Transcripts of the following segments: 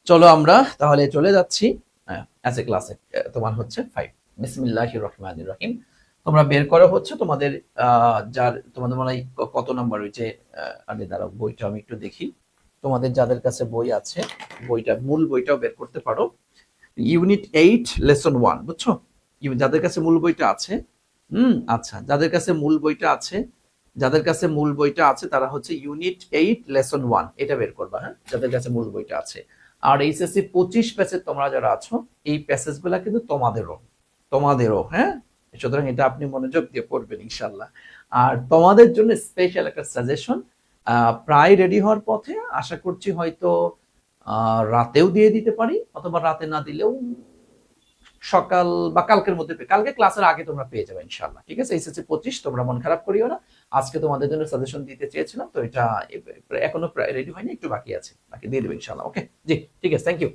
চলো আমরা তাহলে চলে যাচ্ছি অ্যাজ এ ক্লাসে। তোমার হচ্ছে 5, বিসমিল্লাহির রহমানির রহিম। তোমরা বের করো হচ্ছে তোমাদের যার তোমাদের মনে হয় কত নাম্বার হয়েছে। আরে দাঁড়াও, বইটা আমি একটু দেখি। তোমাদের যাদের কাছে বই আছে, বইটা মূল বইটাও বের করতে পারো। ইউনিট 8 লেসন 1, বুঝছো? যাদের কাছে মূল বইটা আছে, আচ্ছা, যাদের কাছে মূল বইটা আছে তারা হচ্ছে ইউনিট 8 লেসন 1 এটা বের করবা। হ্যাঁ, যাদের কাছে মূল বইটা আছে। আর এইচএসসি 25 প্যাসেজ তোমরা যারা আছো, এই প্যাসেজ গুলা কিন্তু তোমাদেরও, হ্যাঁ। সুতরাং এটা আপনি মনোযোগ দিয়ে পড়বেন ইনশাল্লাহ। আর তোমাদের জন্য স্পেশাল একটা সাজেশন, প্রায় রেডি হওয়ার পথে, আশা করছি হয়তো রাতেও দিয়ে দিতে পারি, অথবা রাতে না দিলেও সকাল বা কালকের মধ্যে, কালকে ক্লাসের আগে তোমরা পেয়ে যাবে ইনশাল্লাহ। ঠিক আছে, এসএসসি 25, তোমরা মন খারাপ করিও না। আজকে তোমাদের জন্য সাজেশন দিতে চেয়েছিলাম, তো এটা এখনো রেডি হয়নি, একটু বাকি আছে, বাকি দিয়ে দেবে ইনশাল্লাহ। ওকে, জি ঠিক আছে, থ্যাংক ইউ।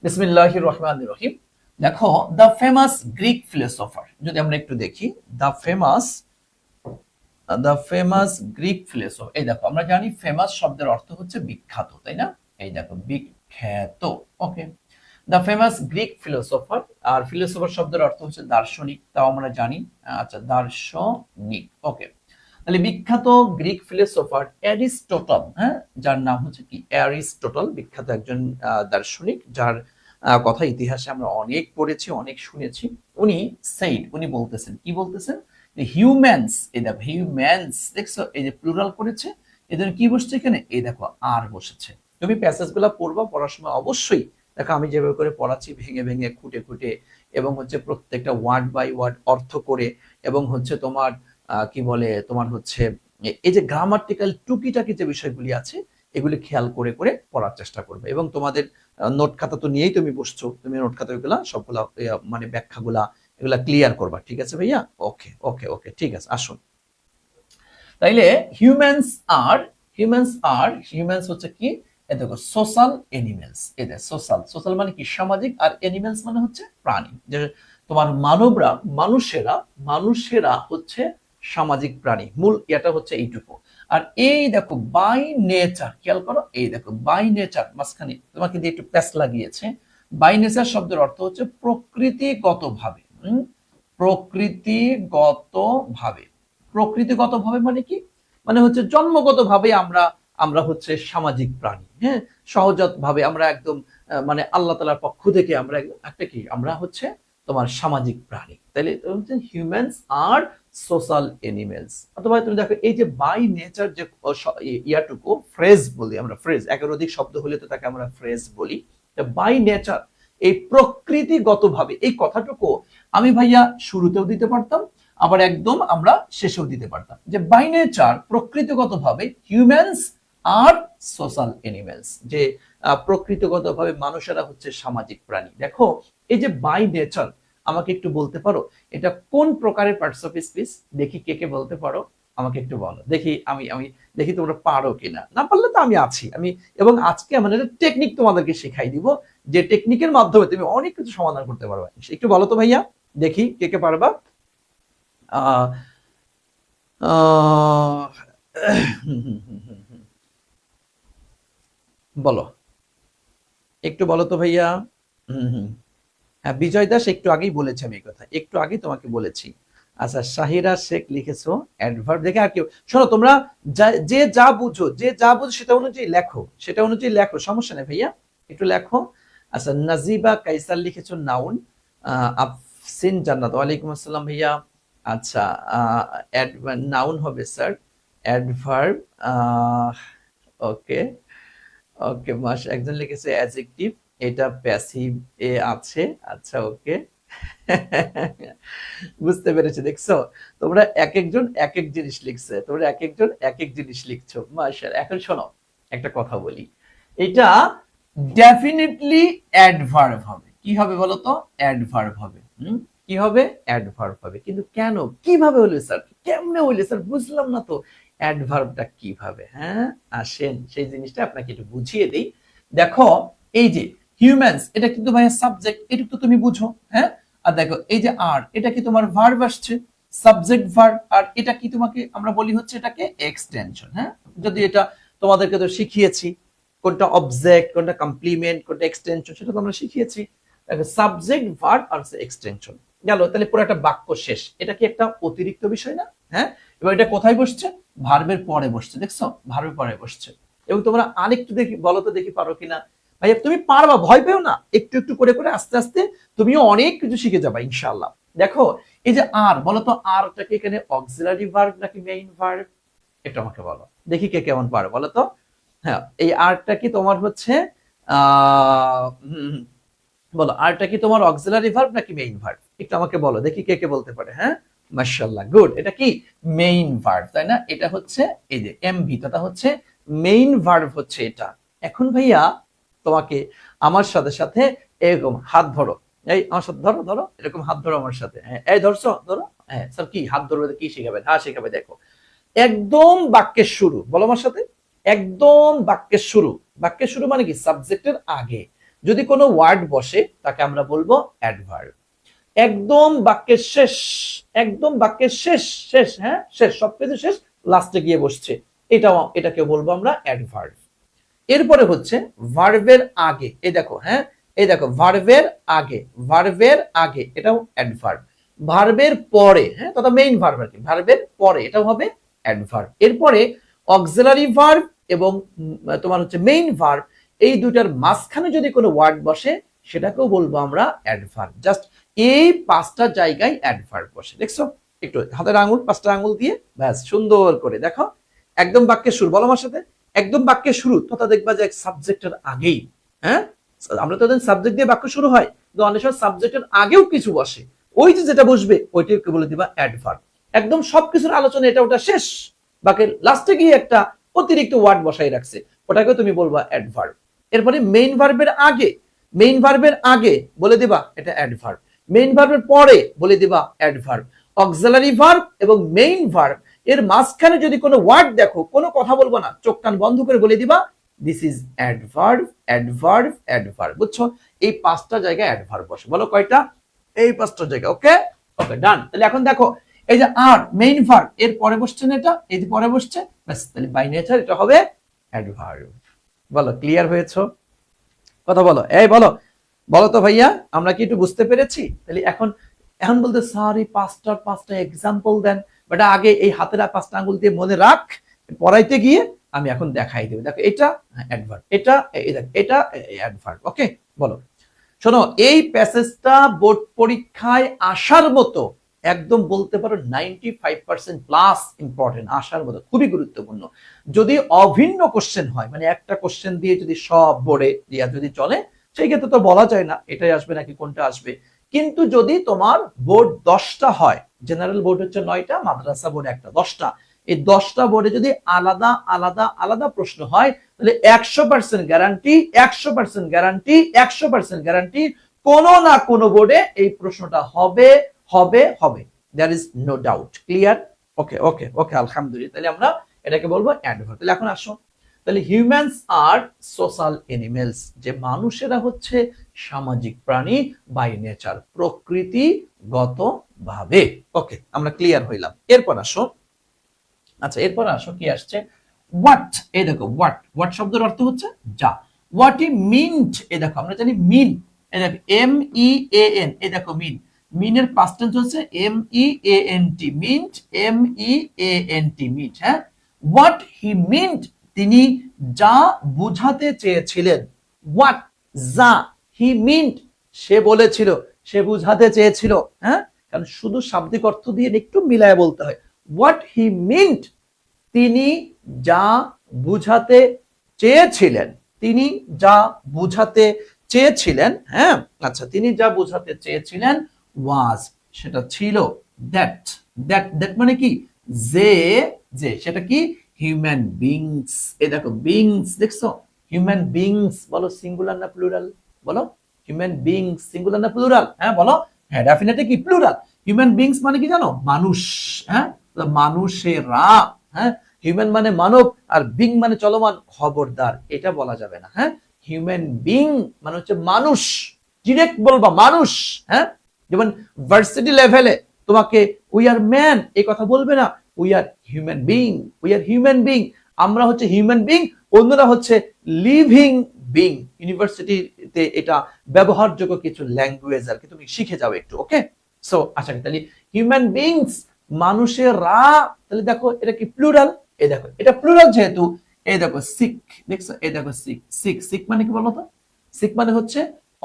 বিসমিল্লাহির রহমানির রহিম। দেখো, দ্য ফেমাস গ্রিক ফিলোসফার, যদি আমরা একটু দেখি, দ্য ফেমাস গ্রিক ফিলোসফার, এই দেখো, আমরা জানি ফেমাস শব্দের অর্থ হচ্ছে বিখ্যাত, তাই না? এই দেখো, বিখ্যাত। Okay, the famous Greek philosopher, আর ফিলোসফার শব্দের অর্থ হচ্ছে দার্শনিক, তাও আমরা জানি। আচ্ছা, দার্শনিক। ওকে, তাহলে বিখ্যাত গ্রিক ফিলোসফার অ্যারিস্টটল, হ্যাঁ, যার নাম হচ্ছে কি অ্যারিস্টটল, বিখ্যাত একজন দার্শনিক, যার কথা ইতিহাসে আমরা অনেক পড়েছি, অনেক শুনেছি। উনি বলতেছেন, কি বলতেছেন? হিউম্যানস, এই দেখো হিউম্যানস, দেখছো এই যে প্লুরাল করেছে, এদের কি বসছে এখানে? এই দেখো আর বসেছে। তুমি প্যাসেজ গুলা পড়বা, পড়ার সময় অবশ্যই দেখো আমি যেভাবে করে পড়াচ্ছি, ভেঙে ভেঙে খুঁটে খুঁটে, এবং হচ্ছে প্রত্যেকটা ওয়ার্ড বাই ওয়ার্ড অর্থ করে, এবং হচ্ছে তোমার কি বলে, তোমার হচ্ছে এই যে গ্রামাটিক্যাল টুকিটাকি যে বিষয়গুলি আছে, এগুলি খেয়াল করে করে পড়ার চেষ্টা করবে। এবং তোমাদের নোট খাতা তো নিয়েই তুমি বসছো, তুমি নোট খাতা ওইগুলা সবগুলা মানে ব্যাখ্যাগুলা এগুলা ক্লিয়ার করবা। ঠিক আছে ভাইয়া? ওকে ওকে ওকে, ঠিক আছে, আসুন। তাইলে হিউম্যানস আর হিউম্যানস হচ্ছে কি? এ দেখো, সোশ্যাল এনিমেলস। এ দেখো, সোশ্যাল মানে কি? সামাজিক। আর এনিমেলস মানে হচ্ছে প্রাণী। যে তোমার মানুষেরা হচ্ছে সামাজিক প্রাণী, মূল এটা হচ্ছে এইটুকু। আর এই দেখো, বাই নেচার, খেয়াল করো, এই দেখো বাই নেচার, মাঝখানে তোমাকে দিয়ে একটু প্যাচ লাগিয়েছে। বাই নেচার শব্দের অর্থ হচ্ছে প্রকৃতিগতভাবে। প্রকৃতিগতভাবে। প্রকৃতিগতভাবে মানে কি? মানে হচ্ছে জন্মগতভাবে আমরা হচ্ছে সামাজিক প্রাণী। হ্যাঁ, সহজাত ভাবে আমরা একদম মানে আল্লাহ তাআলার পক্ষ থেকে আমরা একটা কি, আমরা হচ্ছে তোমার সামাজিক প্রাণী। তাহলে হিউম্যানস আর সোশ্যাল এনিমেলস। অথবা তুমি দেখো, এই যে বাই নেচার যে ইয়াটুকু ফ্রেজ বলি আমরা, ফ্রেজ একের অধিক শব্দ হলে তো তাকে আমরা ফ্রেজ বলি। বাই নেচার, এই প্রকৃতিগতভাবে, এই কথাটুকু আমি ভাইয়া শুরুতেও দিতে পারতাম, আবার একদম আমরা শেষেও দিতে পারতাম, যে বাই নেচার, প্রকৃতিগতভাবে, হিউম্যানস আর সোশ্যাল এনিমেলস, যে প্রকৃতিগতভাবে মানুষেরা হচ্ছে সামাজিক প্রাণী। দেখো, এই যে বাই নেচার, আমাকে একটু বলতে পারো এটা কোন প্রকারের পার্টস অফ স্পিচ? দেখি কে কে বলতে পারো, আমাকে একটু বলো দেখি। আমি দেখি তোমরা পারো কিনা। না পারলে তো আমি আছি, এবং আজকে আমার একটা টেকনিক তোমাদেরকে শেখাই দিব, যে টেকনিকের মাধ্যমে তুমি অনেক কিছু সমাধান করতে পারবে। একটু বলো তো ভাইয়া, দেখি কে কে পারবা। আহ আহ বলো, একটু বলো তো ভাইয়া। হ্যাঁ, বিজয় দাস একটু আগেই বলেছে, আমি এই কথা একটু আগেই তোমাকে বলেছি। আচ্ছা, শাহিরা শেখ লিখেছো অ্যাডভার্ব দেখে। আর কেউ শোনো, তোমরা যে যা বুঝো সেটা অনুযায়ী লেখো, সমস্যা নেই ভাইয়া, একটু লেখো। আচ্ছা, নাজিবা কাইসার লিখেছো নাউন। আফসিন জান্নাত, ওয়ালাইকুম আসসালাম ভাইয়া। আচ্ছা, নাউন হবে স্যার, অ্যাডভার্ব। ওকে ওকে, একজন লিখেছে অ্যাডজেক্টিভ, এটা প্যাসিভ এ আছে। আচ্ছা, ওকে। বুঝতে পেরেছি, দেখছো? তোমরা এক একজন এক এক জিনিস লিখছে, তোমরা এক একজন এক এক জিনিস লিখছো, মাশাআল্লাহ। এখন শোনো, একটা কথা বলি, এটা ডেফিনেটলি অ্যাডভার্ব হবে। কি হবে বলো তো? অ্যাডভার্ব হবে। কি হবে? অ্যাডভার্ব হবে। কিন্তু কেন, কিভাবে হলো স্যার, কেমনে হইলো স্যার, বুঝলাম না তো অ্যাডভার্বটা কিভাবে। হ্যাঁ, আসেন সেই জিনিসটা আপনাকে একটু বুঝিয়ে দেই। দেখো, এই যে হিউম্যানস, এটা কিন্তু ভাইয়া সাবজেক্ট, এটা তো তুমি বুঝো। হ্যাঁ, আর দেখো এই যে আর, এটা কি তোমার ভার্ব আসছে, সাবজেক্ট ভার্ব। আর এটা কি, তোমাকে আমরা বলি হচ্ছে এটাকে এক্সটেনশন। হ্যাঁ, যদি এটা তোমাদেরকে তো শিখিয়েছি, কোনটা অবজেক্ট, কোনটা কমপ্লিমেন্ট, কোনটা এক্সটেনশন, সেটা তো আমরা শিখিয়েছি। দেখো সাবজেক্ট, ভার্ব আর এক্সটেনশন গেল, তাহলে পুরো একটা বাক্য শেষ। এটা কি একটা অতিরিক্ত বিষয় না? হ্যাঁ, এবার এটা কোথায় বসছে? ভার্বের পরে বসছে, দেখছো? ভার্বের পরে বসছে। এবং তোমরা আরেকটু দেখি, বলো তো দেখি পারো কিনা। ভাইয়া তুমি পারবা, ভয় পেও না, একটু একটু করে করে আস্তে আস্তে তুমিও অনেক কিছু শিখে যাবা ইনশাআল্লাহ। দেখো এই যে আর, বলো তো আরটা কি এখানে অক্সিলারি ভার্ব নাকি মেইন ভার্ব? একটু আমাকে বলো দেখি কে কেমন পারো, বলো তো। হ্যাঁ, এই আরটা কি তোমার হচ্ছে বলো আরটা কি তোমার অক্সিলারি ভার্ব নাকি মেইন ভার্ব? একটু আমাকে বলো দেখি কে কে বলতে পারে। হ্যাঁ, মাশাআল্লাহ, গুড। এটা কি মেইন ভার্ব, তাই না? এটা হচ্ছে এই যে এমভি, এটা হচ্ছে মেইন ভার্ব হচ্ছে এটা। এখন ভাইয়া তোমাকে আমার সাথে সাথে এরকম হাত ধরো, এই আমার সাথে ধরো, ধরো এরকম হাত ধরো আমার সাথে। হ্যাঁ, এই ধরছো, ধরো। হ্যাঁ স্যার, কি হাত ধরবে, কি শিখাবেন? হ্যাঁ শিখাবে। দেখো একদম বাক্যের শুরু, বলো আমার সাথে, একদম বাক্যের শুরু। বাক্যের শুরু মানে কি? সাবজেক্টের আগে যদি কোনো ওয়ার্ড বসে তাকে আমরা বলবো অ্যাডভার্ব। একদম বাক্যের শেষ, একদম বাক্যের শেষ, শেষ, হ্যাঁ শেষ, সবকিছু শেষ, লাস্টে গিয়ে বসছে, এটাকে বলবো আমরা অ্যাডভার্ব। এরপরে হচ্ছে ভার্বের আগে, এই দেখো, হ্যাঁ এই দেখো ভার্বের আগে, ভার্বের আগে এটাও অ্যাডভার্ব। ভার্বের পরে, হ্যাঁ তথা মেইন ভার্ব আর কি, ভার্বের পরে এটাও হবে অ্যাডভার্ব। এরপরে অক্সিলারি ভার্ব এবং তোমার হচ্ছে মেইন ভার্ব, এই দুটার মাঝখানে যদি কোনো ওয়ার্ড বসে সেটাকেও বলবো আমরা অ্যাডভার্ব। জাস্ট এই পাঁচটা জায়গায় অ্যাডভার্ব বসে, দেখছো? একটু হাতের আঙুল, পাঁচটা আঙুল দিয়ে ব্যাস সুন্দর করে দেখো। একদম বাক্যের শুরু, বলো আমার সাথে, একদম বাক্যের শুরু তথা দেখবা যে সাবজেক্টের আগেই, হ্যাঁ আমরা তো সাবজেক্ট দিয়ে বাক্য শুরু হয়, তো অনেক সময় সাবজেক্টের আগেও কিছু বসে, ওই যে যেটা বসবে ওইটাকে বলে দিবা অ্যাডভার্ব। একদম সবকিছুর আলোচনা এটা ওটা শেষ, বাক্যের লাস্টে গিয়ে একটা অতিরিক্ত ওয়ার্ড বসাই রাখছে, ওটাকে তুমি বলবা অ্যাডভার্ব। এরপরে মেইন ভার্বের আগে, মেইন ভার্বের আগে বলে দিবা এটা অ্যাডভার্ব, মেইন ভার্বের পরে বলে দিবা অ্যাডভার্ব। অক্সিলারি ভার্ব এবং মেইন ভার্ব এর মাঝখানে যদি কোনো ওয়ার্ড দেখো, কোনো কথা বলবো না, চোখ কান বন্ধ করে বলে দিবা this is adverb, adverb, adverb. বুঝছো? এই পাঁচটা জায়গায় অ্যাডভার্ব বসে। বলো কয়টা? এই পাঁচটা জায়গা। ওকে ওকে, ডান। তাহলে এখন দেখো এই যে আর মেইন ভার্ব এর পরে বসছে না, এটা এই যে পরে বসছে, ব্যাস তাহলে বাই নেচার এটা হবে অ্যাডভার্ব। বলো ক্লিয়ার হয়েছে? কথা বলো, এই বলো, বলো তো ভাইয়া আমরা কি একটু বুঝতে পেরেছি? তাহলে এখন এখন বলতে স্যার এই পাঁচটা এক্সাম্পল দেন, বাট আগে এই হাতের পাঁচটা আঙ্গুল দিয়ে মনে রাখ, পড়াইতে গিয়ে আমি এখন দেখাই দেব। দেখো এটা অ্যাডভার্ব, এটা এটা অ্যাডভার্ব। ওকে বলো। শোনো, এই প্যাসেজটা বোর্ড পরীক্ষায় আসার মতো, একদম বলতে পারো 95% প্লাস ইম্পর্টেন্ট, আসার মতো, খুবই গুরুত্বপূর্ণ। যদি অভিন্ন কোশ্চেন হয়, মানে একটা কোশ্চেন দিয়ে যদি সব বোর্ডে দিয়া যদি চলে, সেই ক্ষেত্রে তো বলা যায় না এটাই আসবে নাকি কোনটা আসবে। কিন্তু যদি তোমার বোর্ড 10টা হয়, জেনারেল বোর্ড হচ্ছে 9টা, মাদ্রাসা বোর্ড একটা, 10টা, এই 10টা বোর্ডে যদি আলাদা আলাদা আলাদা প্রশ্ন হয়, তাহলে 100% গ্যারান্টি, 100% গ্যারান্টি, 100% গ্যারান্টি কোনো না কোনো বোর্ডে এই প্রশ্নটা হবে হবে হবে। There is no doubt. Clear? Okay okay okay, আলহামদুলিল্লাহ। তাহলে আমরা এটাকে বলবো অ্যাডভার্ব। তাহলে এখন আসো, তাহলে হিউম্যানস আর সোশ্যাল এনিমেলস, যে মানুষেরা হচ্ছে সামাজিক প্রাণী বাই নেচার, প্রকৃতিগত ভাবে। ওকে, আমরা ক্লিয়ার হইলাম। এরপর আসো, আচ্ছা এরপর আসো কি আসছে, হোয়াট। এই দেখো হোয়াট, হোয়াট শব্দের অর্থ হচ্ছে যা। হোয়াট ই মিন্ট, এই দেখো আমরা জানি মিন, এই দেখো এম ই এ এন, এই দেখো মিন, মিনের পাস্ট টেন্স হচ্ছে M E A N T, meant, M E A N T, meant. হ্যাঁ, হোয়াট হি মিন্ট, তিনি যা বুঝাতে চেয়েছিলেন। হোয়াট, যা, হি মিন্ট, সে বলেছিল, সে বুঝাতে চেয়েছিল। হ্যাঁ, কারণ শুধু শাব্দিক অর্থ দিয়ে একটু মিলায় বলতে হয়। হোয়াট হি মিন্ট, তিনি যা বুঝাতে চেয়েছিলেন, তিনি যা বুঝাতে চেয়েছিলেন। হ্যাঁ, আচ্ছা, তিনি যা বুঝাতে চেয়েছিলেন ওয়াজ, সেটা ছিল দ্যাট। দ্যাট দ্যাট মানে কি? যে, যে সেটা কি? Human beings. এই দেখো বিংস, দেখছো? হিউম্যান বিংস, বলো সিঙ্গুলার না প্লুরাল? বলো হিউম্যান বিংস সিঙ্গুলার না প্লুরাল? হ্যাঁ বলো। হ্যাঁ, ডেফিনেটলি কি প্লুরাল। হিউম্যান বিংস মানে কি জানো? মানুষ। হ্যাঁ, মানুষেরা। হ্যাঁ, হিউম্যান মানে মানব, আর বিং মানে চলমান, খবরদার এটা বলা যাবে না। হ্যাঁ, হিউম্যান বিং মানে হচ্ছে মানুষ, ডিরেক্ট বলবা মানুষ। হ্যাঁ, যেমন ভার্সিটি লেভেলে তোমাকে উই আর ম্যান এই কথা বলবে না, we are human being, we are human being, আমরা হচ্ছে হিউম্যান বিং, অন্যরা হচ্ছে লিভিং বিং, ইউনিভার্সিটিতে এটা ব্যবহারযোগ্য কিছু ল্যাঙ্গুয়েজ আর কি তুমি শিখে যাও একটু, ওকে। সো আচ্ছা, তাহলে হিউম্যান বিংস, মানুষেরা, তাহলে দেখো এটা কি প্লুরাল, এই দেখো এটা প্লুরাল যেহেতু, এই দেখো সিক, দেখছো, এই দেখো সিক, সিক, সিক মানে কি বলতো? সিক মানে হচ্ছে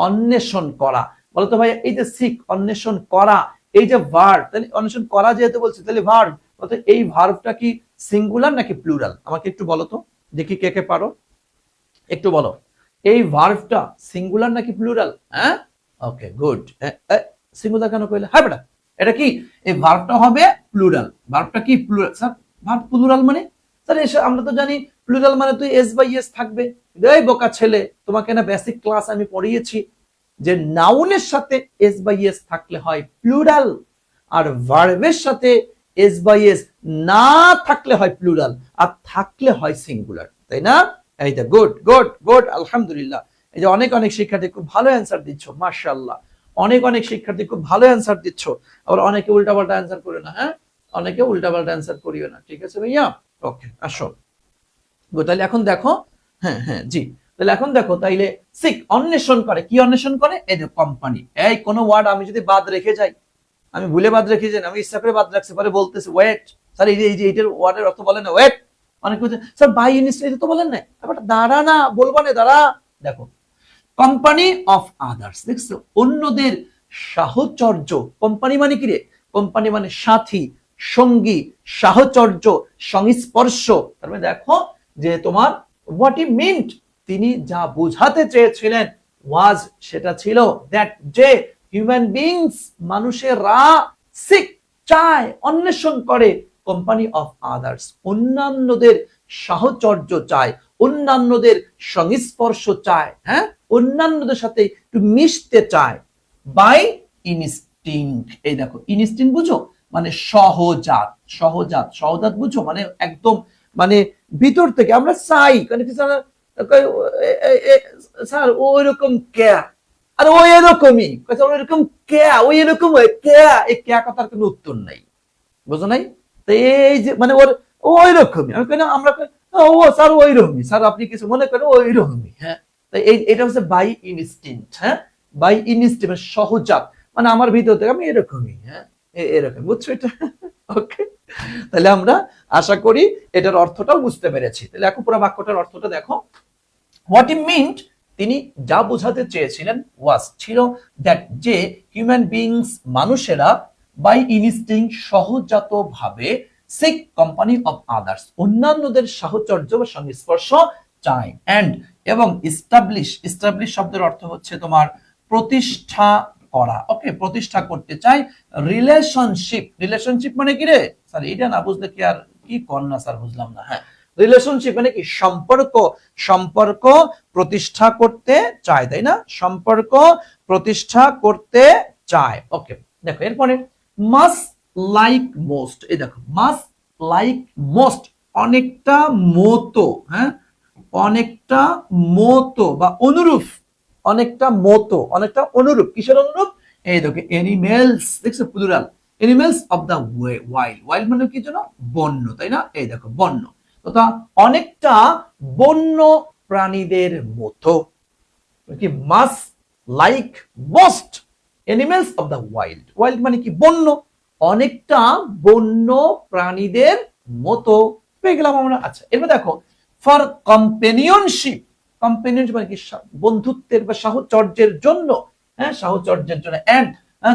অন্বেষণ করা। বলতো ভাই এই যে সিক, অন্বেষণ করা, এই যে ভার্ব, তাহলে অন্বেষণ করা যেহেতু বলছি, তাহলে ভার্ব, বলতো এই ভার্বটা কি সিঙ্গুলার নাকি প্লুরাল? আমাকে একটু বলো তো, দেখি কে কে পারো, একটু বলো এই ভার্বটা সিঙ্গুলার নাকি প্লুরাল? হ্যাঁ, ওকে গুড। সিঙ্গুলার কেন কইলে? হ্যাঁ বেটা, এটা কি এই ভার্বটা হবে প্লুরাল। ভার্বটা কি প্লুরাল? স্যার ভার্ব প্লুরাল মানে? স্যার এসে আমরা তো জানি প্লুরাল মানে তুই এস বাই এস থাকবে। এই বোকা ছেলে, তোমাকে না বেসিক ক্লাস আমি পড়িয়েছি যে নাউনের সাথে এস বাই এস থাকলে হয় প্লুরাল, আর ভার্বের সাথে এস বাই এস না থাকলে হয় প্লুরাল, আর থাকলে হয় সিঙ্গুলার, তাই না? এই যে গুড গুড গুড, আলহামদুলিল্লাহ। এই যে অনেক অনেক শিক্ষার্থী খুব ভালো অ্যান্সার দিচ্ছ, মাশাআল্লাহ। অনেক অনেক শিক্ষার্থী খুব ভালো অ্যান্সার দিচ্ছ। আবার অনেকে উল্টাপাল্টা অ্যান্সার করে না, হ্যাঁ, অনেকে উল্টাপাল্টা অ্যান্সার করিও না, ঠিক আছে ভাইয়া? ওকে, আসো। তাহলে এখন দেখো, হ্যাঁ হ্যাঁ জি, তাহলে এখন দেখো, তাইলে সিক অন্বেষণ করে, কি অন্বেষণ করে? এই যে কোম্পানি। এই কোন ওয়ার্ড আমি যদি বাদ রেখে যাই, আমি ভুলে বাদ রেখে যাই, আমি ইচ্ছা করে বাদ রাখছি, পরে বলতেছি ওয়েট স্যার, এই যে এইটার ওয়ার্ডের অর্থ বলেন না, ওয়েট। অনেক কিছু স্যার বাই ইনস্টেড, এটা তো বলেন না, ব্যাপারটা দাঁড়া না, বলবা না, দাঁড়া। দেখো কোম্পানি অফ আদার্স, দেখছো, অন্যদের সাহচর্য। কোম্পানি মানে কি রে? কোম্পানি মানে সাথী, সঙ্গী, সাহচর্য, সংস্পর্শ। তার মানে দেখো যে তোমার হোয়াট ই মিন্ট, তিনি যা বোঝাতে চেয়েছিলেন, ওয়াজ, সেটা ছিল দ্যাট, যে হিউম্যান বিংস, মানুষেরা, সিক, চায়, অন্বেষণ করে, কোম্পানি অফ আদার্স, অন্যান্যদের সাহচর্য চায়, অন্যান্যদের সংস্পর্শ চায়, হ্যাঁ, অন্যান্যদের সাথে একটু মিশতে চায়, বাই ইনস্টিংক্ট। এই দেখো ইনস্টিংক্ট বুঝো, মানে সহজাত, সহজাত, সহজাত বুঝো, মানে একদম, মানে ভিতর থেকে আমরা চাই, স্যার ওই রকম কে, আর ওই এরকমই, ওই রকম কে, ওই এরকম কে, এই কে কথার কোনো উত্তর নাই, বুঝো নাই? তো এই যে মানে ওর ওই রকমই, আমি কেন আমরা ও স্যার ওই রকমই, স্যার আপনি কিছু মনে করেন ওই রকমই, হ্যাঁ। তো এটা হচ্ছে বাই ইনস্টিংক্ট, হ্যাঁ, বাই ইনস্টিংক্ট মানে সহজাত, মানে আমার ভিতর থেকে আমি এরকমই, হ্যাঁ, এরকম, বুঝছো এটা? ওকে, তাহলে আমরা আশা করি এটার অর্থটাও বুঝতে পেরেছি। তাহলে এখন পুরো বাক্যটার অর্থটা দেখো, হোয়াট ই মিন্ট, তিনি যা বোঝাতে চেয়েছিলেন, ওয়াজ, ছিল, দ্যাট, যে হিউম্যান বিংস, মানুষেরা, বাই ইনস্টিংক্ট, সহজাত ভাবে, সিক কোম্পানি অফ আদার্স, অন্যান্যদের সাহচর্য বা সংস্পর্শ চায়, এন্ড, এবং ইস্টাবলিশ, ইস্টাবলিশ শব্দের অর্থ হচ্ছে তোমার প্রতিষ্ঠা করা, ওকে, প্রতিষ্ঠা করতে চায়, রিলেশনশিপ, রিলেশনশিপ মানে কি রে? স্যার এটা না বুঝলে কি আর কি কর না স্যার, বুঝলাম না। হ্যাঁ, রিলেশনশিপ মানে কি? সম্পর্ক, সম্পর্ক প্রতিষ্ঠা করতে চায়, তাই না? সম্পর্ক প্রতিষ্ঠা করতে চায়, ওকে। দেখো এরপরে মাস্ট লাইক মোস্ট, এই দেখো মাস্ট লাইক মোস্ট, অনেকটা মতো, হ্যাঁ, অনেকটা মতো বা অনুরূপ, অনেকটা মতো, অনেকটা অনুরূপ, কিসের অনুরূপ? এই দেখো এনিমেলস, দেখছো plural, animals of the wild, wild মানে কি জন্য? বন্য, তাই না? এই দেখো বন্য, তথা অনেকটা বন্য প্রাণীদের মতো, কি must like most animals of the wild, wild মানে কি? বন্য, অনেকটা বন্য প্রাণীদের মতো, পেয়ে গেলাম আমরা। আচ্ছা এবার দেখো ফর কম্পেনিয়নশিপ, কম্পেনিয়নশিপ মানে কি? বন্ধুত্বের বা সাহচর্যের জন্য, হ্যাঁ, সাহচর্যের জন্য, এন্ড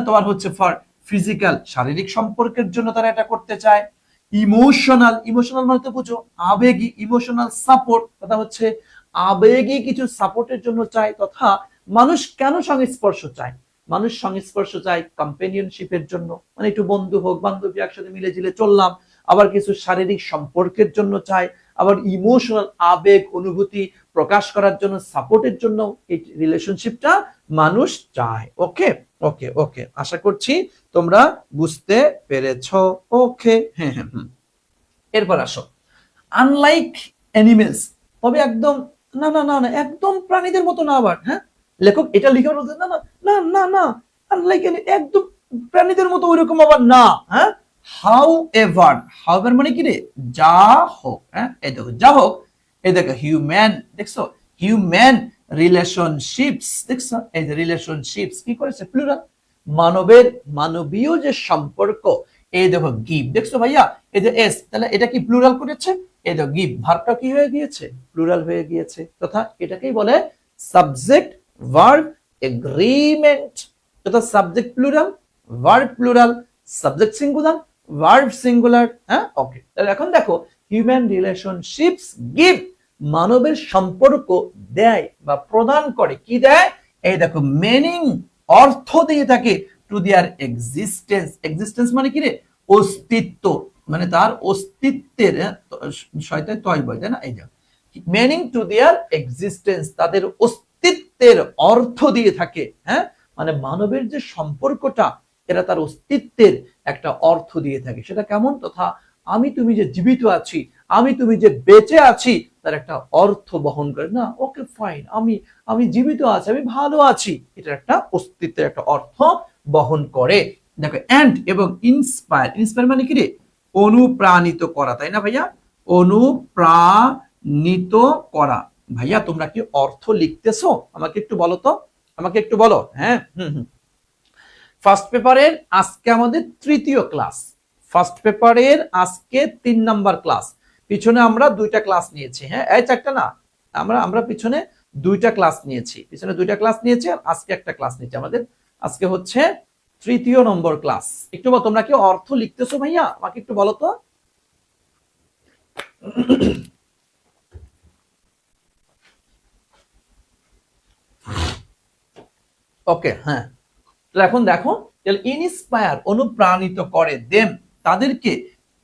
তোমার হচ্ছে ফর ফিজিক্যাল, শারীরিক সম্পর্কের জন্য তারা এটা করতে চায়, ইমোশনাল, ইমোশনাল মানে তো বুঝো আবেগী, ইমোশনাল সাপোর্ট, কথা হচ্ছে আবেগী কিছু সাপোর্টের জন্য চায়, তথা মানুষ কেন সংস্পর্শ চায়? মানুষ সংস্পর্শ চায় কম্পেনিয়নশিপের জন্য, মানে একটু বন্ধু হোক, বান্ধবী, একসাথে মিলে ঝিলে চললাম, আবার কিছু শারীরিক সম্পর্কের জন্য চায়, আবার ইমোশনাল, আবেগ অনুভূতি প্রকাশ করার জন্য, সাপোর্টের জন্য এই রিলেশনশিপটা মানুষ চায়। ওকে ওকে ওকে, আশা করছি তোমরা বুঝতে পেরেছো। ওকে, হ্যাঁ হ্যাঁ, এরপর আসো, আনলাইক অ্যানিমেলস, তবে একদম, না না না না, একদম প্রাণীদের মতো না আবার, হ্যাঁ, লেখক এটা লিখে বলতে, না না না না না, আনলাইক একদম প্রাণীদের মতো ওইরকম আবার না, হ্যাঁ, হাউ এভার, হাউ এভার মানে কি রে? যা হোক, হ্যাঁ, এই দেখো যা হোক, এই দেখো হিউম্যান, দেখছো হিউম্যান রিলেশনশিপস, দেখছো এই যে রিলেশনশিপস কি করেছে প্লুরাল, মানবের মানবীয় যে সম্পর্ক, এই দেখো গিভ, দেখছো ভাইয়া এই যে এস, তাহলে এটা কি প্লুরাল করেছে, এই দেখো গিভ ভার্বটা কি হয়ে গিয়েছে, প্লুরাল হয়ে গিয়েছে, তথা এটাকেই বলে সাবজেক্ট ভার্ব এগ্রিমেন্ট, তথা subject plural, verb plural, subject singular, verb singular. হ্যাঁ ওকে, তাহলে এখন দেখো হিউম্যান রিলেশনশিপস গিভ, মানবের সম্পর্ক দেয় বা প্রদান করে, কি দেয়, এই দেখো মিনিং, অর্থ দিয়ে থাকে, টু দেয়ার এক্সিস্টেন্স, এক্সিস্টেন্স মানে কি রে, অস্তিত্ব, মানে তার অস্তিত্বের, শয়তায় তয় বয় তাই না, এই যে মিনিং টু দেয়ার এক্সিস্টেন্স, তাদের অস্তিত্বের অর্থ দিয়ে থাকে। হ্যাঁ, মানে মানবের যে সম্পর্কটা, এরা তার অস্তিত্বের একটা অর্থ দিয়ে থাকে, সেটা কেমন, তথা আমি তুমি যে জীবিত আছি, আমি তুমি যে বেঁচে আছি, তার একটা অর্থ বহন করে না, ওকে ফাইন, আমি আমি জীবিত আছি, আমি ভালো আছি, এটার একটা অস্তিত্বের একটা অর্থ বহন করে। দেখো এন্ড এবং ইন্সপায়ার, ইন্সপায়ার মানে কি রে, অনুপ্রাণিত করা, তাই না ভাইয়া, অনুপ্রাণিত করা। ভাইয়া তোমরা কি অর্থ লিখতেছো, আমাকে একটু বলো তো, আমাকে একটু বলো। হ্যাঁ ফার্স্ট পেপারের আজকে আমাদের তৃতীয় ক্লাস, ফার্স্ট পেপারের আজকে 3 নাম্বার ক্লাস, পিছনে আমরা 2টা ক্লাস নিয়েছি। হ্যাঁ এই 4টা না, আমরা পিছনে 2টা ক্লাস নিয়েছি, পিছনে 2টা ক্লাস নিয়েছি, আর আজকে একটা ক্লাস নিয়েছি, আমাদের আজকে হচ্ছে তৃতীয় নম্বর ক্লাস। একটু বলো তোমরা কি অর্থ লিখতেছো ভাইয়া, আমাকে একটু বলো তো। ওকে হ্যাঁ, এখন দেখো ইনস্পায়ার অনুপ্রাণিত করে দেম, তাদেরকে,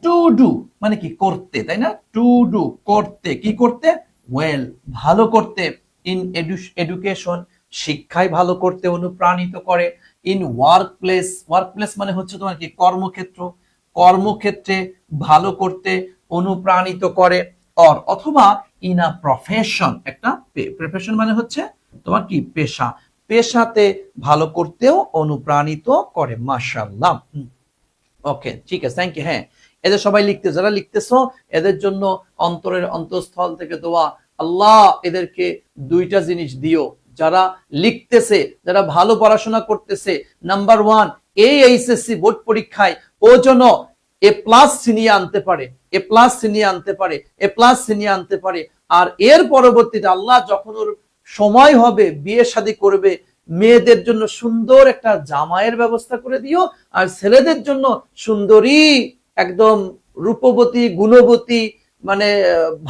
টু ডু মানে কি করতে, তাই না, টু ডু করতে, কি করতে, ওয়েল ভালো করতে, ইন এডুকেশন শিক্ষায় ভালো করতে অনুপ্রাণিত করে, in work place, work place মানে হচ্ছে তোমার কি কর্মক্ষেত্র, কর্মক্ষেত্রে ভালো করতে অনুপ্রাণিত করে, অর অথবা ইন আ প্রফেশন, একটা প্রফেশন মানে হচ্ছে তোমার কি পেশা, পেশাতে ভালো করতেও অনুপ্রাণিত করে। মাশাআল্লাহ, ওকে ঠিক আছে, থ্যাংক ইউ। হ্যাঁ এদের সবাই লিখতে, যারা লিখতেছো এদের জন্য অন্তরের অন্তঃস্থল থেকে দোয়া, আল্লাহ এদেরকে 2টা জিনিস দিও, যারা লিখতেছে, যারা ভালো পড়াশোনা করতেছে, নাম্বার 1 এই এইচএসসি বোর্ড পরীক্ষায় ও যেন এ প্লাস ছিনিয়ে আনতে পারে, এ প্লাস ছিনিয়ে আনতে পারে, এ প্লাস ছিনিয়ে আনতে পারে, আর এর পরবর্তীতে আল্লাহ যখন ওর সময় হবে বিয়ে শাদী করবে, মেয়েদের জন্য সুন্দর একটা জামাইয়ের ব্যবস্থা করে দিও, আর ছেলেদের জন্য সুন্দরী একদম রূপবতী গুণবতী, মানে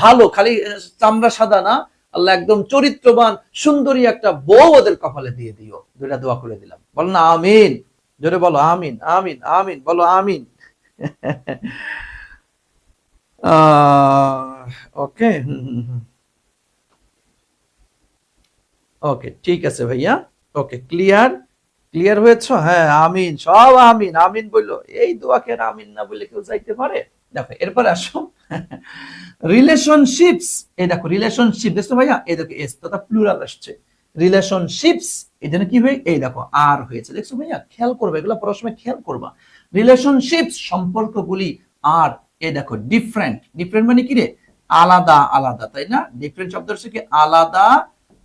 ভালো, খালি চামড়া সাদা না, আল্লাহ একদম চরিত্রবান সুন্দরী একটা বউ ওদের কপালে দিয়ে দিও। 2টা দোয়া করে দিলাম, বলো না আমিন, জোরে বলো আমিন, আমিন আমিন, বলো আমিন। ওকে ওকে ঠিক আছে ভাইয়া, ওকে ক্লিয়ার, ক্লিয়ার হয়েছে। হ্যাঁ আমিন, সব আমিন আমিন বললো, এই দোয়াকে আমিন না বলে কেউ যাইতে পারে। দেখো এরপর আসো রিলেশনশিপস, এই দেখো রিলেশনশিপ দেখছো ভাইয়া, এই দেখো এস তথা প্লুরাল আসছে, রিলেশনশিপস এই জন্য কি হয়ে, এই দেখো আর হয়েছে, দেখছো ভাইয়া, খেয়াল করবে এগুলো পড়ার সময়, খেয়াল করবা, রিলেশনশিপস সম্পর্কগুলি, আর এই দেখো ডিফারেন্ট, ডিফারেন্ট মানে কি রে, আলাদা আলাদা, তাই না, ডিফারেন্ট শব্দ হচ্ছে কি আলাদা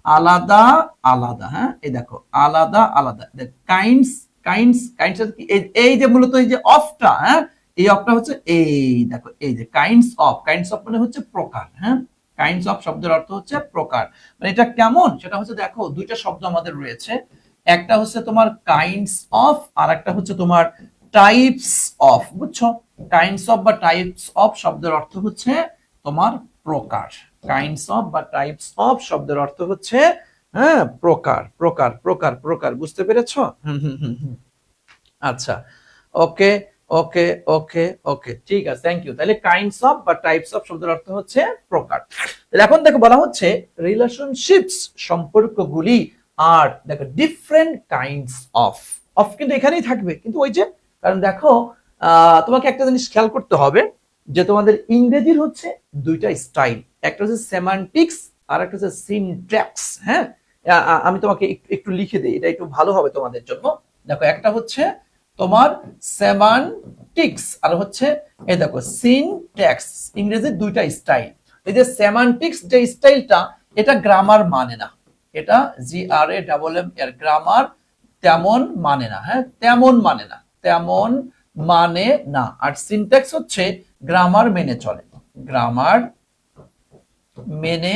আলাদা আলাদা। হ্যাঁ এই দেখো আলাদা আলাদা, কাইন্ডস কাইন্ডস কাইন্ডস, এই যে মূলত এই যে অফটা, হ্যাঁ এই অফটা হচ্ছে, এই দেখো এই যে কাইন্ডস অফ, কাইন্ডস অফ মানে হচ্ছে প্রকার। হ্যাঁ কাইন্ডস অফ শব্দের অর্থ হচ্ছে প্রকার, মানে এটা কেমন, সেটা হচ্ছে দেখো 2টা শব্দ আমাদের রয়েছে, একটা হচ্ছে তোমার কাইন্ডস অফ, আর একটা হচ্ছে তোমার টাইপস অফ, বুঝছো, কাইন্ডস অফ বা টাইপস অফ শব্দের অর্থ হচ্ছে তোমার প্রকার, কাইন্ডস অফ বা টাইপস অফ শব্দের অর্থ হচ্ছে হ্যাঁ প্রকার, প্রকার প্রকার প্রকার, বুঝতে পেরেছো। আচ্ছা ওকে ওকে ওকে ওকে ঠিক আছে, থ্যাংক ইউ। তাহলে কাইন্ডস অফ বা টাইপস অফ শব্দের অর্থ হচ্ছে প্রকার। তাহলে এখন দেখো বলা হচ্ছে রিলেশনশিপস সম্পর্কগুলি, আর দেখো ডিফারেন্ট কাইন্ডস অফ, অফ কিন্তু এখানেই থাকবে, কিন্তু ওই যে, কারণ দেখো তোমাকে একটা জিনিস খেয়াল করতে হবে, যে তোমাদের ইংরেজির হচ্ছে 2টা স্টাইল, একটা হচ্ছে সেমান্টিক্স আর একটা হচ্ছে সিনট্যাক্স। হ্যাঁ আমি তোমাকে একটু লিখে দিই, এটা একটু ভালো হবে তোমাদের জন্য। দেখো একটা হচ্ছে তোমার সেমান্টিক্স আর হচ্ছে এই দেখো সিনট্যাক্স, ইংরেজির 2টা স্টাইল। এই যে সেমান্টিক্স যে স্টাইলটা, এটা গ্রামার মানে না, এটা GRAMM এর গ্রামার তেমন মানে না, হ্যাঁ তেমন মানে না, তেমন মানে না। আর সিনট্যাক্স হচ্ছে গ্রামার মেনে চলে, গ্রামার মেনে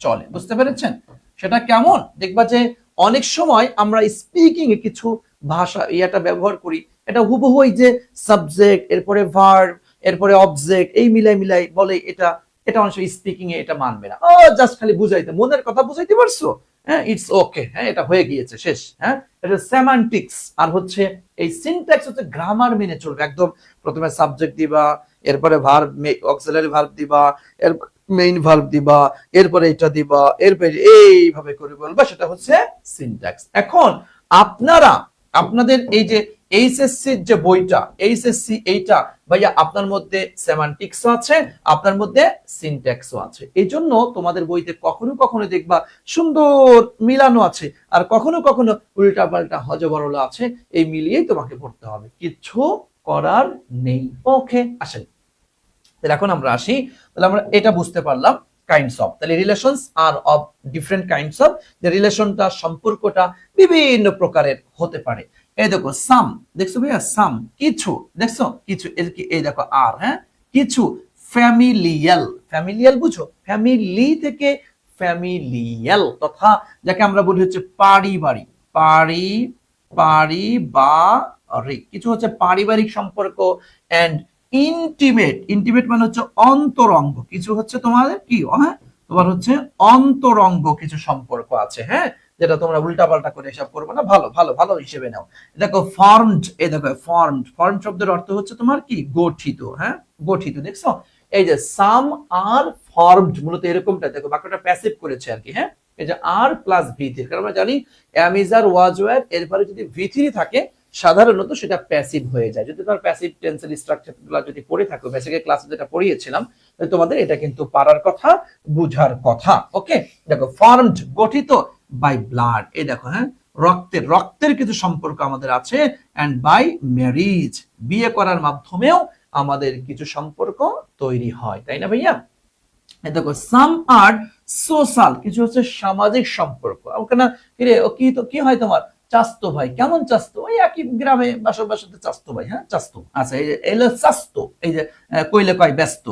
চলে, বুঝতে পেরেছেন? সেটা কেমন দেখবা যে অনেক সময় আমরা স্পিকিং এ কিছু ভাষা এটা ব্যবহার করি, এটা হুবহু ওই যে সাবজেক্ট এরপরে ভার্ব এরপরে অবজেক্ট এই মিলাই মিলাই বলে, এটা এটা অনেক সময় স্পিকিং এ এটা মানবে না, ও জাস্ট খালি বুঝাইতে, মনের কথা বুঝাইতে পারছো, হ্যাঁ ইটস ওকে, হ্যাঁ এটা হয়ে গিয়েছে শেষ, হ্যাঁ এটা সেমান্টিক্স। আর হচ্ছে এই সিনট্যাক্স হচ্ছে গ্রামার মেনে চলবে একদম, প্রথমে সাবজেক্ট দিবা, এরপরে ভার্ব অক্সিলারি ভার্ব দিবা, এর মেইন ভার্ব দিবা, এরপরে এটা দিবা, এরপরে এইভাবে করে বলবা, সেটা হচ্ছে সিনট্যাক্স। এখন আপনারা আপনাদের এই যে এইচএসসি যে বইটা, এইচএসসি এইটা ভাইয়া আপনার মধ্যে সেমান্টিক্সও আছে, আপনার মধ্যে সিনট্যাক্সও আছে, এই জন্য তোমাদের বইতে কখনো কখনো দেখবা সুন্দর মিলানো আছে, আর কখনো কখনো উল্টা পাল্টা হজবরল আছে, এই মিলিয়েই তোমাকে পড়তে হবে, কিছু করার নেই। ওকে, আসেন তাহলে এখন আমরা আসি, তাহলে আমরা এটা বুঝতে পারলাম কাইন্ডস অফ, তাহলে রিলেশনস আর অফ ডিফারেন্ট কাইন্ডস অফ, যে রিলেশনটা সম্পর্কটা বিভিন্ন প্রকারের হতে পারে। এই দেখো সাম, দেখছো ভাইয়া সাম কিছু, দেখছো কিছু, এর কি এই দেখো আর, হ্যাঁ কিছু, ফ্যামিলিয়াল, ফ্যামিলিয়াল বুঝো, ফ্যামিলি থেকে ফ্যামিলিয়াল তথা যাকে আমরা বলি হচ্ছে পারিবারিক, পারিবারিক, কিছু হচ্ছে পারিবারিক সম্পর্ক, এন্ড ইন্টিমেট, ইন্টিমেট মানে হচ্ছে অন্তরঙ্গ, কিছু হচ্ছে তোমাদের কি, হ্যাঁ তোমার হচ্ছে অন্তরঙ্গ কিছু সম্পর্ক আছে, হ্যাঁ যেটা তোমরা উল্টা পাল্টা করে এসব করবে না, ভালো ভালো ভালো হিসেবে নাও। দেখো ফর্মড, এই দেখো ফর্মড, ফর্ম শব্দের অর্থ হচ্ছে তোমার কি গঠিত, হ্যাঁ গঠিত, দেখছো এই যে সাম আর ফর্মড মূলত এরকমটা, দেখো বাক্যটা প্যাসিভ করেছে আর কি, হ্যাঁ এই যে আর প্লাস ভি3, কারণ আমরা জানি am is are was were এরপরে যদি ভি3 থাকে সাধারণত সেটা প্যাসিভ হয়ে যায়। যদি তোমার প্যাসিভ টেন্সের স্ট্রাকচারগুলো যদি পড়ে থাকো, বেসিক ক্লাসে যেটা পড়িয়েছিলাম, তাহলে তোমাদের এটা কিন্তু পারার কথা, বুঝার কথা। ওকে, দেখো ফর্মড গঠিত, বাই ব্লাড, এই দেখো হ্যাঁ রক্তের, রক্তের কিছু সম্পর্ক আমাদের আছে, এন্ড বাই ম্যারিজ, বিয়ে করার মাধ্যমেও আমাদের কিছু সম্পর্ক তৈরি হয়, তাই না ভাইয়া? দেখো সাম আর সোশ্যাল, কিছু হচ্ছে সামাজিক সম্পর্ক, ওখানে কিরে ও কি তো কি হয় তোমার চাস্তো ভাই, কেমন চাস্তো, ওই একই গ্রামে বাসাতে চাস্তো ভাই, হ্যাঁ চাস্তো, আচ্ছা এই যে এলো চাস্তো, এই যে কইলে কয় ব্যস্ত,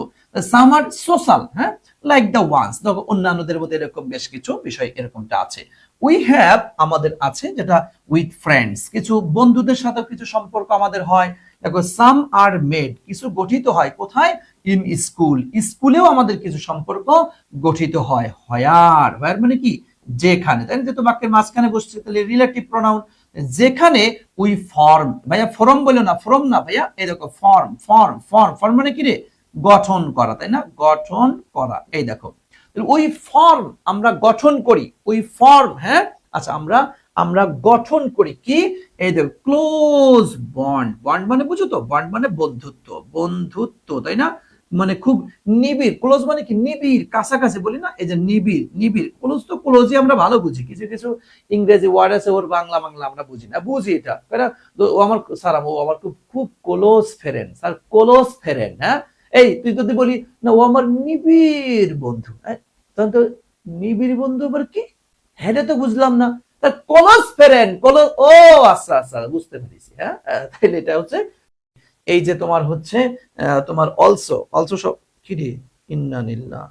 সাম আর সোশ্যাল, হ্যাঁ লাইক দ্য ওয়ান্স, দেখো অন্যান্যদের মধ্যে এরকম বেশ কিছু বিষয় এরকমটা আছে। উই হ্যাভ আমাদের আছে যেটা উইথ ফ্রেন্ডস, কিছু বন্ধুদের সাথে কিছু সম্পর্ক আমাদের হয়। দেখো সাম আর মেড, কিছু গঠিত হয় কোথায়, ইন স্কুল, স্কুলেও আমাদের কিছু সম্পর্ক গঠিত হয়। হয়ার, হয়ার মানে কি যেখানে, তাই না, যেহেতু বাক্যের মাঝখানে বসছে তাহলে রিলেটিভ প্রোনাউন, যেখানে উই ফর্ম, ভাইয়া ফর্ম বলে না, ফর্ম না ভাইয়া, এই দেখো ফর্ম, ফর্ম ফর্ম ফর্ম মানে কি রে গঠন করা, তাই না গঠন করা, এই দেখো ওই ফর্ম আমরা গঠন করি, ওই ফর্ম, হ্যাঁ আচ্ছা আমরা আমরা গঠন করি কি, এই দেখো ক্লোজ বন্ড, বন্ড মানে বুঝো তো, বন্ড মানে বন্ধুত্ব, বন্ধুত্ব তাই না, মানে খুব নিবিড়, ক্লোজ মানে কি নিবিড় কাছাকাছি বলি না, এই যে নিবিড়, নিবিড় ক্লোজ তো ক্লোজই আমরা ভালো বুঝি, কিছু কিছু ইংরেজি ওয়ার্ড আছে ওর বাংলা বাংলা আমরা বুঝি না, বুঝি এটা ও আমার স্যার, ও আমার খুব খুব close friend, sir close friend, হ্যাঁ এই তুই যদি বলি না ও আমার নিবিড় বন্ধু, তখন তো নিবিড় বন্ধু আবার কি, হ্যাঁ তো বুঝলাম না, ক্লোজ ফ্রেন্ড, ক্লোজ, ও আচ্ছা আচ্ছা বুঝতে পেরেছি, হ্যাঁ তাহলে এটা হচ্ছে এই যে তোমার হচ্ছে তোমার অলসো, অলসো সব কি রে, ইন্নানিল্লাহ,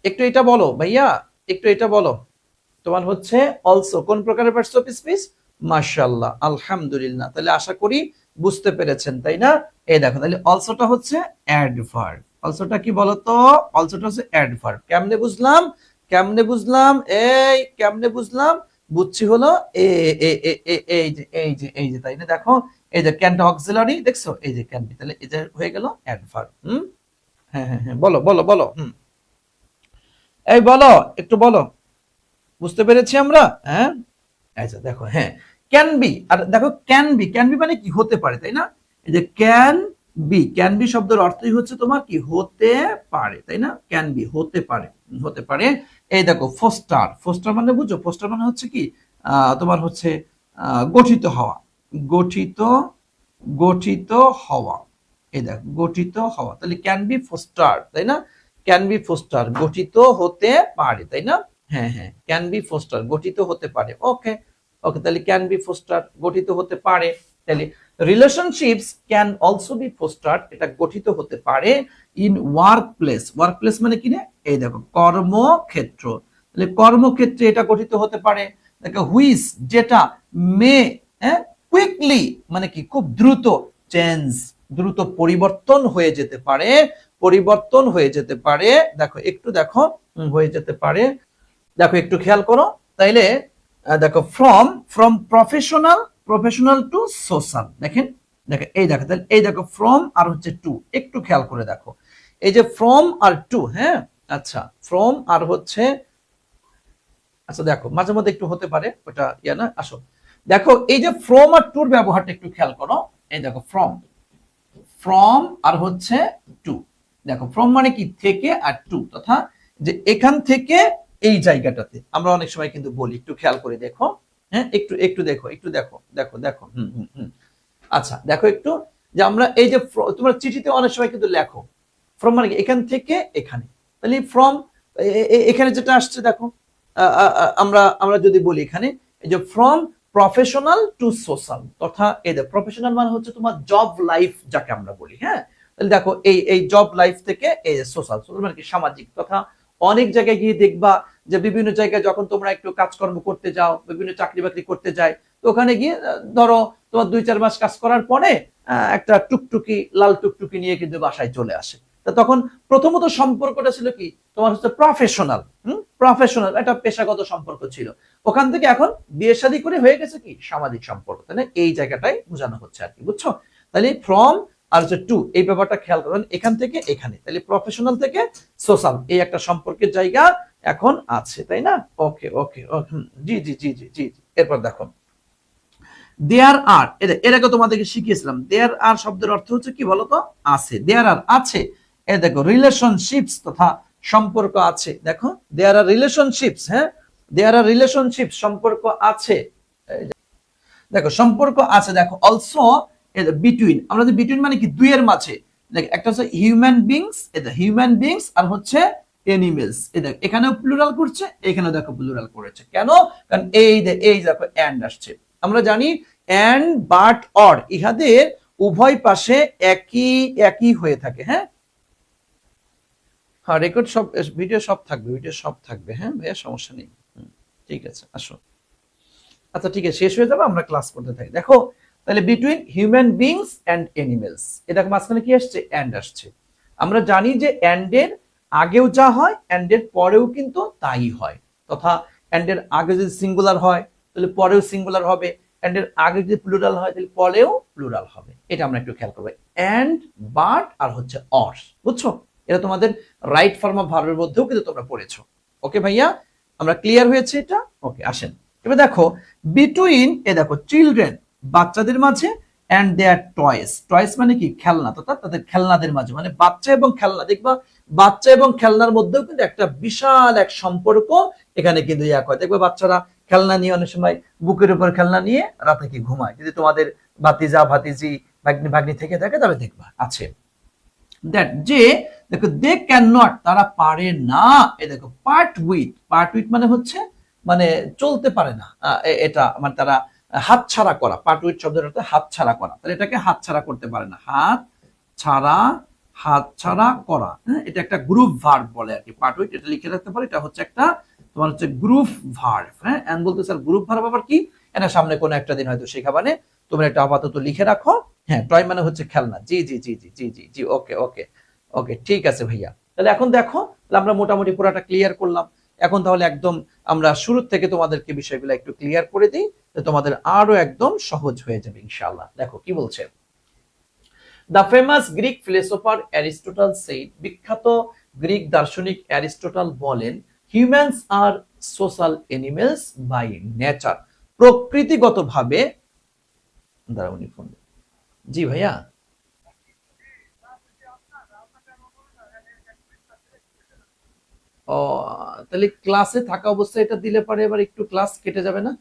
একটু এটা বলো ভাইয়া, একটু এটা বলো, তোমার হচ্ছে অলসো কোন প্রকারের পার্টস অফ স্পিচ, মাশাআল্লাহ আলহামদুলিল্লাহ, তাহলে আশা করি বুঝতে পেরেছেন তাই না। এই দেখো তাহলে অলসোটা হচ্ছে অ্যাডভার্ব, অলসোটা কি বলতো, অলসোটা হচ্ছে অ্যাডভার্ব, কেমনে বুঝলাম, কেমনে বুঝলাম, এই কেমনে বুঝলাম, বুঝছি হলো এই যে এই যে এই যে তাই না, দেখো এই যে ক্যানটা অক্সিলারি, দেখছো এই যে ক্যান, তাহলে এটা হয়ে গেল অ্যাডভার্ব। হ্যাঁ হ্যাঁ হ্যাঁ বলো বলো বলো, এই বলো একটু বলো, বুঝতে পেরেছি আমরা, হ্যাঁ আচ্ছা দেখো হ্যাঁ ক্যান বি, আর দেখো ক্যান বি, ক্যান বি মানে কি হতে পারে তাই না, এই যে ক্যান বি শব্দের অর্থই হচ্ছে তোমার কি হতে পারে, তাই না ক্যান বি হতে পারে, হতে পারে। এই দেখো ফোস্টার, ফোস্টার মানে বুঝো, ফোস্টার মানে হচ্ছে কি তোমার হচ্ছে গঠিত হওয়া, গঠিত, গঠিত হওয়া, এই দেখ গঠিত হওয়া, তাহলে ক্যান বি ফোস্টার তাই না, ক্যান বি ফোস্টার গঠিত হতে পারে তাই না। হ্যাঁ হ্যাঁ, ক্যান বি ফোস্টার গঠিত হতে পারে। ওকে ওকে, তাহলে ক্যান বি ফোস্টার গঠিত হতে পারে। তাহলে relationships can also be foster, এটা গঠিত হতে পারে in work place. Work place মানে কি না, এই দেখো কর্মক্ষেত্র, তাহলে কর্মক্ষেত্রে এটা গঠিত হতে পারে। দেখো হুইচ যেটা, মে কুইকলি মানে কি খুব দ্রুত, চেঞ্জ দ্রুত পরিবর্তন হয়ে যেতে পারে, পরিবর্তন হয়ে যেতে পারে। দেখো একটু দেখো হয়ে যেতে পারে, দেখো একটু খেয়াল করো তাইলে। দেখো from from professional, professional to social, দেখেন দেখো এই দেখো, তাহলে এই দেখো ফ্রম আর হচ্ছে টু, একটু খেয়াল করে দেখো এই যে ফ্রম আর টু, হ্যাঁ আচ্ছা ফ্রম আর হচ্ছে, আচ্ছা দেখো মাঝে মধ্যে একটু হতে পারে ওটা ইয়া না, আসো দেখো এই যে ফ্রম আর টুর ব্যবহারটা একটু খেয়াল করো। এই দেখো ফ্রম, ফ্রম আর হচ্ছে টু, দেখো ফ্রম মানে কি থেকে, আর টু তথা যে এখান থেকে এই জায়গাটাতে আমরা অনেক সময় কিন্তু বলি, একটু খেয়াল করে দেখো, হ্যাঁ একটু একটু দেখো, একটু দেখো দেখো দেখো আচ্ছা দেখো একটু, যে আমরা এই যে তোমরা চিঠিতে অনেক সময় কিন্তু লেখো ফ্রম মানে এখান থেকে এখানে, তাহলে ফ্রম এখানে যেটা আসছে দেখো, আমরা আমরা যদি বলি এখানে এই যে ফ্রম প্রফেশনাল টু সোশ্যাল, তথা এই যে প্রফেশনাল মানে হচ্ছে তোমার জব লাইফ যাকে আমরা বলি, হ্যাঁ তাহলে দেখো এই এই জব লাইফ থেকে এই সোশ্যাল, সোশ্যাল মানে কি সামাজিক, তথা অনেক জায়গায় গিয়ে দেখবা যে বিভিন্ন জায়গায় যখন তোমরা একটু কাজকর্ম করতে যাও, বিভিন্ন চাকরি বাকরি করতে যায়, তো ওখানে গিয়ে ধরো তোমার 2-4 মাস কাজ করার পরে একটা টুকটুকি লাল টুকটুকি নিয়ে কিন্তু বাসায় চলে আসে। তা তখন প্রথমত সম্পর্কটা ছিল কি তোমার হচ্ছে প্রফেশনাল, প্রফেশনাল একটা পেশাগত সম্পর্ক ছিল, ওখান থেকে এখন বিয়ে শাদী করে হয়ে গেছে কি সামাজিক সম্পর্ক, তাহলে এই জায়গাটাই বোঝানো হচ্ছে আর কি, বুঝছো? তাহলে ফ্রম আর হচ্ছে টু এই ব্যাপারটা খেয়াল করবেন, এখান থেকে এখানে, তাহলে প্রফেশনাল থেকে সোশ্যাল এই একটা সম্পর্কের জায়গা এখন আছে, তাই না? ওকে ওকে ওকে, জি জি জি জি জি। এরপর দেখো দেয়ার আর, এর আগে তোমাদেরকে শিখিয়েছিলাম দেয়ার আর শব্দের অর্থ হচ্ছে কি বলতো, আছে, দেয়ার আর আছে। এ দেখো রিলেশনশিপস তথা সম্পর্ক আছে, দেখো দেয়ার আর রিলেশনশিপস, হ্যাঁ দেয়ার আর রিলেশনশিপস সম্পর্ক আছে, দেখো সম্পর্ক আছে। দেখো অলসো বিটুইন, আমরা যে বিটুইন মানে কি দুইয়ের মাঝে, দেখো একটা হচ্ছে হিউম্যান বিংস, এটা হিউম্যান বিংস আর হচ্ছে এনিমেলস, এই দেখো এখানেও প্লুরাল করছে, এখানেও দেখো প্লুরাল করেছে, কেন? কারণ এই দেখো এন্ড আসছে, আমরা জানি এন্ড বাট অর ইহাদের উভয় পাশে একই একই হয়ে থাকে, হ্যাঁ হ্যাঁ রেকর্ড সব, ভিডিও সব থাকবে, ভিডিও সব থাকবে, হ্যাঁ ভাইয়া সমস্যা নেই, ঠিক আছে আসো। আচ্ছা ঠিক আছে শেষ হয়ে যাবে, আমরা ক্লাস করতে থাকি। দেখো তাহলে between human beings and animals, এটা মাঝখানে কি আসছে, এন্ড আসছে। আমরা জানি যে এন্ড এর আগেও যা হয় এন্ড এর পরেও কিন্তু তাই হয়, তথা এন্ড এর আগে যদি সিঙ্গুলার হয় তাহলে পরেও সিঙ্গুলার হবে, এন্ড এর আগে যদি প্লুরাল হয় তাহলে পরেও প্লুরাল হবে, এটা আমরা একটু খেয়াল করবো। এন্ড বাট আর হচ্ছে অর, বুঝছো? এটা তোমাদের রাইট ফর্ম অফ ভার্বের মধ্যেও কিন্তু তোমরা পড়েছো। ওকে ভাইয়া, আমরা ক্লিয়ার হয়েছে এটা? ওকে আসেন এবার দেখো বিটুইন, এ দেখো চিলড্রেন বাচ্চাদের মাঝে, এন্ড দেয়ার টয়েস, টয়েস মানে কি খেলনা, তথা তাদের খেলনাদের মাঝে, মানে বাচ্চা এবং খেলনা, দেখবা বাচ্চা এবং খেলনার মধ্যেও কিন্তু একটা বিশাল এক সম্পর্ক এখানে কিন্তু ইয়া হয়। দেখবে বাচ্চারা খেলনা নিয়ে অনেক সময় বুকের উপর খেলনা নিয়ে রাতে কি ঘুমায়, যদি তোমাদের ভাতিজা ভাতিজি ভাগ্নি ভাগ্নি থেকে থাকে তবে দেখবা আছে দ্যাট, যে দেখো দে ক্যান নট তারা পারে না, এ দেখো পার্ট উইথ, পার্ট উইথ মানে হচ্ছে মানে চলতে পারে না, এটা মানে তারা হাত ছাড়া করা, পার্ট উইথ শব্দের অর্থ হাত ছাড়া করা, তাহলে এটাকে হাত ছাড়া করতে পারে না, হাত ছাড়া, হাত ছাড়া করা, হ্যাঁ এটা একটা গ্রুপ ভার্ব বলে আর কি, পার্ট উইথ এটা লিখে রাখতে পারে, এটা হচ্ছে একটা তোমার হচ্ছে গ্রুপ ভার্ব, হ্যাঁ এন্ড বলতে স্যার গ্রুপ ভার্ব আবার কি, এটা সামনে কোনো একটা দিন হয়তো শেখাবানে, তোমরা এটা আপাতত লিখে রাখো। হ্যাঁ টয় মানে হচ্ছে খেলনা, জি জি জি জি জি জি জি ওকে ওকে ওকে ঠিক আছে ভাইয়া। তাহলে এখন দেখো আমরা মোটামুটি পুরাটা ক্লিয়ার করলাম, এখন তাহলে একদম আমরা শুরু থেকে তোমাদেরকে বিষয়গুলো একটু ক্লিয়ার করে দিই, তোমাদের আরো একদম সহজ হয়ে যাবে ইনশাআল্লাহ। দেখো কি বলছে, the famous Greek philosopher Aristotle said, বিখ্যাত গ্রিক দার্শনিক অ্যারিস্টটল বলেন, humans are social animals by nature, প্রকৃতিগতভাবে, দাঁড়াও উনি ফোন, জি ভাইয়া ও, তাহলে ক্লাসে থাকা অবস্থায় এটা দিলে পারে এবার একটু ক্লাস কেটে যাবে না?